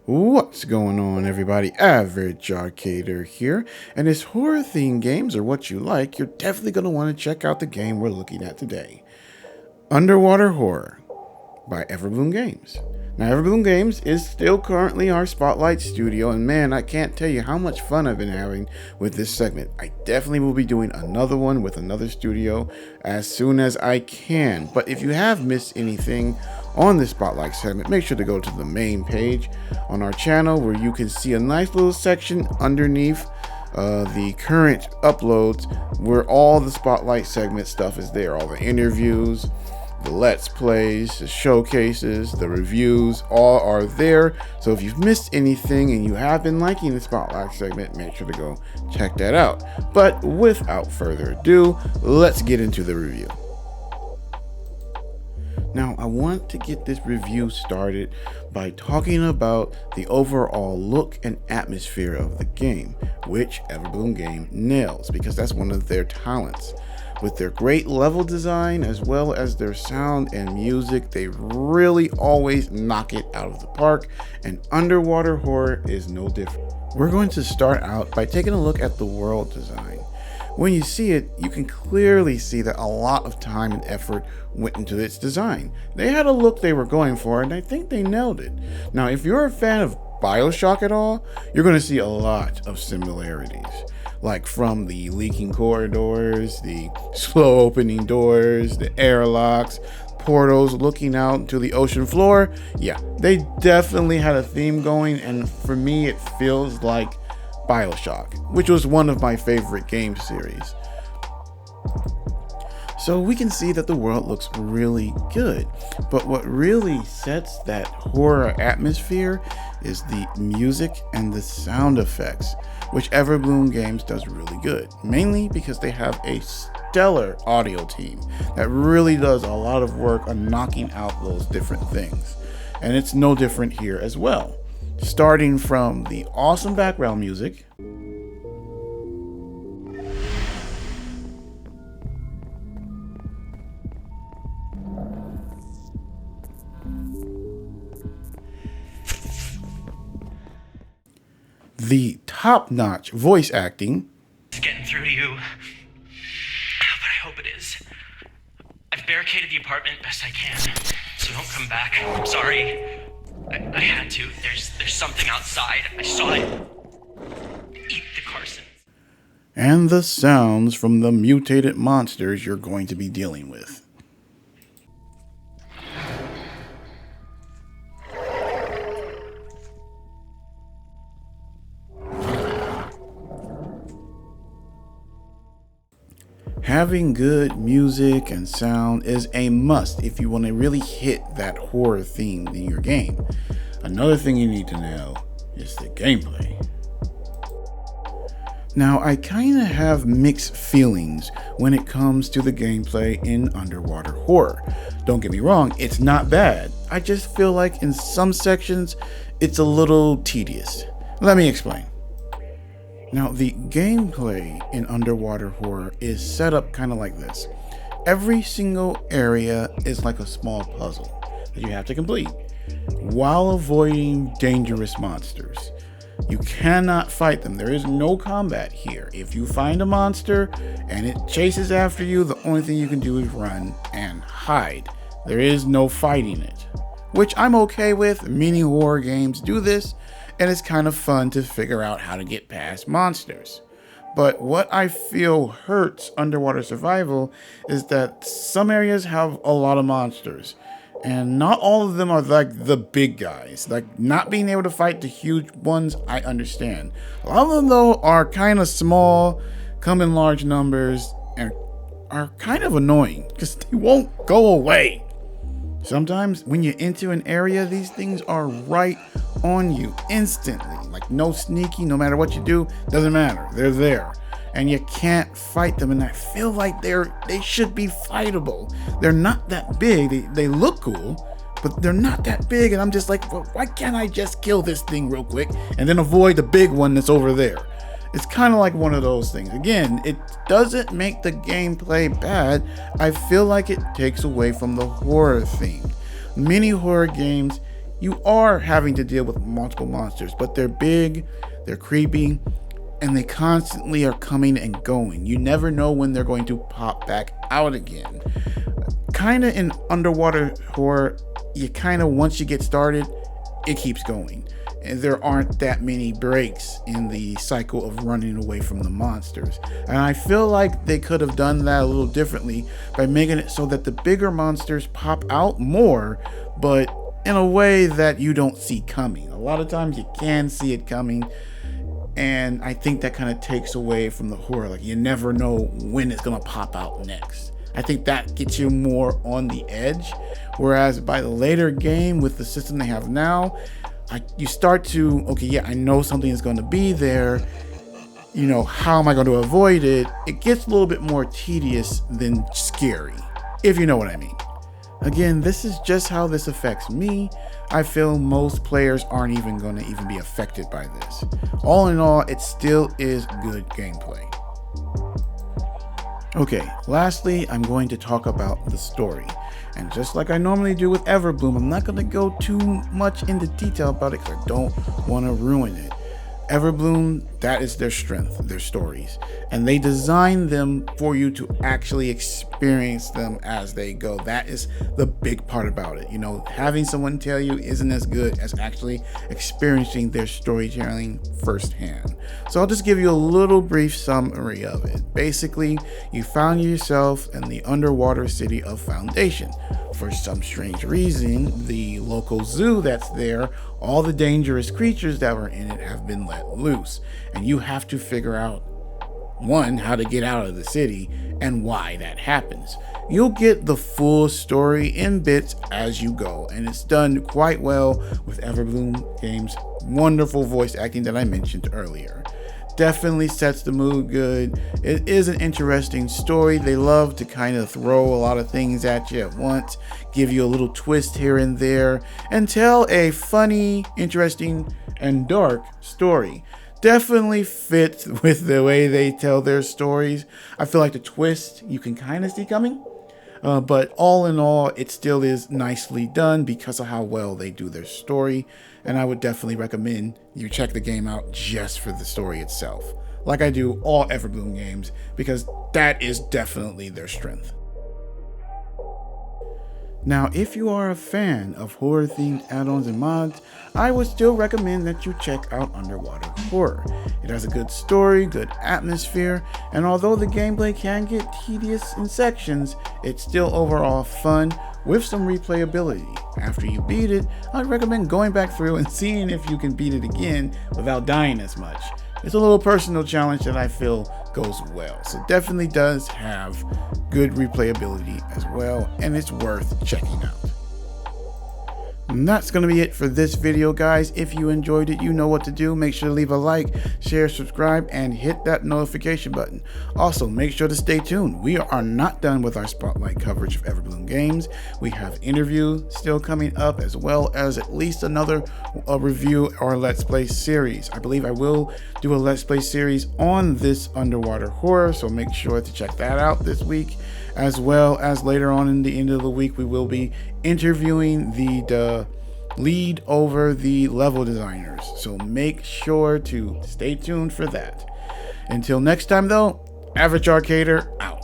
What's going on, everybody? Average Arcader here, and if horror themed games are what you like, you're definitely going to want to check out the game we're looking at today. Underwater Horror by Everbloom Games. Now, Everbloom Games is still currently our Spotlight studio, and man, I can't tell you how much fun I've been having with this segment. I definitely will be doing another one with another studio as soon as I can. But if you have missed anything on this Spotlight segment, make sure to go to the main page on our channel where you can see a nice little section underneath the current uploads where all the Spotlight segment stuff is there. All the interviews, the Let's Plays, the showcases, the reviews, all are there. So if you've missed anything and you have been liking the Spotlight segment, make sure to go check that out. But without further ado, let's get into the review. Now, I want to get this review started by talking about the overall look and atmosphere of the game, which Everbloom Game nails, because that's one of their talents. With their great level design, as well as their sound and music, they really always knock it out of the park, and Underwater Horror is no different. We're going to start out by taking a look at the world design. When you see it, you can clearly see that a lot of time and effort went into its design. They had a look they were going for, and I think they nailed it. Now, if you're a fan of BioShock at all, you're going to see a lot of similarities. Like from the leaking corridors, the slow opening doors, the airlocks, portals looking out to the ocean floor. Yeah, they definitely had a theme going, and for me, it feels like BioShock, which was one of my favorite game series. So we can see that the world looks really good, but what really sets that horror atmosphere is the music and the sound effects, which Everbloom Games does really good, mainly because they have a stellar audio team that really does a lot of work on knocking out those different things. And it's no different here as well. Starting from the awesome background music, the top-notch voice acting, It's getting through to you, but I hope it is. I've barricaded the apartment best I can, so don't come back. I'm sorry. I had to. There's something outside. I saw it. Eat the Carsons. and the sounds from the mutated monsters you're going to be dealing with. Having good music and sound is a must if you want to really hit that horror theme in your game. Another thing you need to know is the gameplay. Now, I kind of have mixed feelings when it comes to the gameplay in Underwater Horror. Don't get me wrong, it's not bad. I just feel like in some sections, it's a little tedious. Let me explain. Now, the gameplay in Underwater Horror is set up kind of like this. Every single area is like a small puzzle that you have to complete while avoiding dangerous monsters. You cannot fight them. There is no combat here. If you find a monster and it chases after you, the only thing you can do is run and hide. There is no fighting it, which I'm okay with. Many horror games do this, and it's kind of fun to figure out how to get past monsters. But what I feel hurts Underwater Survival is that some areas have a lot of monsters, and not all of them are like the big guys. Like, not being able to fight the huge ones, I understand. A lot of them, though, are kind of small, come in large numbers, and are kind of annoying because they won't go away. Sometimes when you enter an area, these things are right on you instantly. Like, no sneaky, no matter what you do, doesn't matter. They're there. And you can't fight them. And I feel like they should be fightable. They're not that big. They look cool, but they're not that big, and I'm just like, well, why can't I just kill this thing real quick and then avoid the big one that's over there? It's kind of like one of those things. Again, it doesn't make the gameplay bad. I feel like it takes away from the horror theme. Many horror games, you are having to deal with multiple monsters, but they're big, they're creepy, and they constantly are coming and going. You never know when they're going to pop back out again. Kind of in underwater horror, you kind of, once you get started, it keeps going. And there aren't that many breaks in the cycle of running away from the monsters. And I feel like they could have done that a little differently by making it so that the bigger monsters pop out more, but in a way that you don't see coming. A lot of times you can see it coming, and I think that kind of takes away from the horror. Like, you never know when it's gonna pop out next. I think that gets you more on the edge, whereas by the later game with the system they have now, you start to, okay, yeah, I know something is going to be there. You know, how am I going to avoid it? It gets a little bit more tedious than scary, if you know what I mean. Again, this is just how this affects me. I feel most players aren't even going to even be affected by this. All in all, it still is good gameplay. Okay, lastly, I'm going to talk about the story. And just like I normally do with Everbloom, I'm not going to go too much into detail about it because I don't want to ruin it. Everbloom, that is their strength, their stories. And they design them for you to actually experience them as they go. That is the big part about it. You know, having someone tell you isn't as good as actually experiencing their storytelling firsthand. So I'll just give you a little brief summary of it. Basically, you found yourself in the underwater city of Foundation. For some strange reason, the local zoo that's there, all the dangerous creatures that were in it have been let loose. And you have to figure out, one, how to get out of the city and why that happens. You'll get the full story in bits as you go, and it's done quite well with Everbloom Games' wonderful voice acting that I mentioned earlier. Definitely sets the mood good. It is an interesting story. They love to kind of throw a lot of things at you at once, give you a little twist here and there, and tell a funny, interesting, and dark story. Definitely fits with the way they tell their stories. I feel like the twist you can kind of see coming. But all in all, it still is nicely done because of how well they do their story. And I would definitely recommend you check the game out just for the story itself, like I do all Everbloom games, because that is definitely their strength. Now, if you are a fan of horror-themed add-ons and mods, I would still recommend that you check out Underwater Horror. It has a good story, good atmosphere, and although the gameplay can get tedious in sections, it's still overall fun with some replayability. After you beat it, I'd recommend going back through and seeing if you can beat it again without dying as much. It's a little personal challenge that I feel goes well, so definitely does have good replayability as well, and it's worth checking out. And that's going to be it for this video, guys. If you enjoyed it, you know what to do. Make sure to leave a like, share, subscribe, and hit that notification button. Also, make sure to stay tuned. We are not done with our spotlight coverage of Everbloom Games. We have interviews still coming up, as well as at least another review or Let's Play series. I believe I will do a Let's Play series on this underwater horror, so make sure to check that out this week. As well as later on in the end of the week, we will be interviewing the lead over the level designers. So make sure to stay tuned for that. Until next time though, Average Arcader out.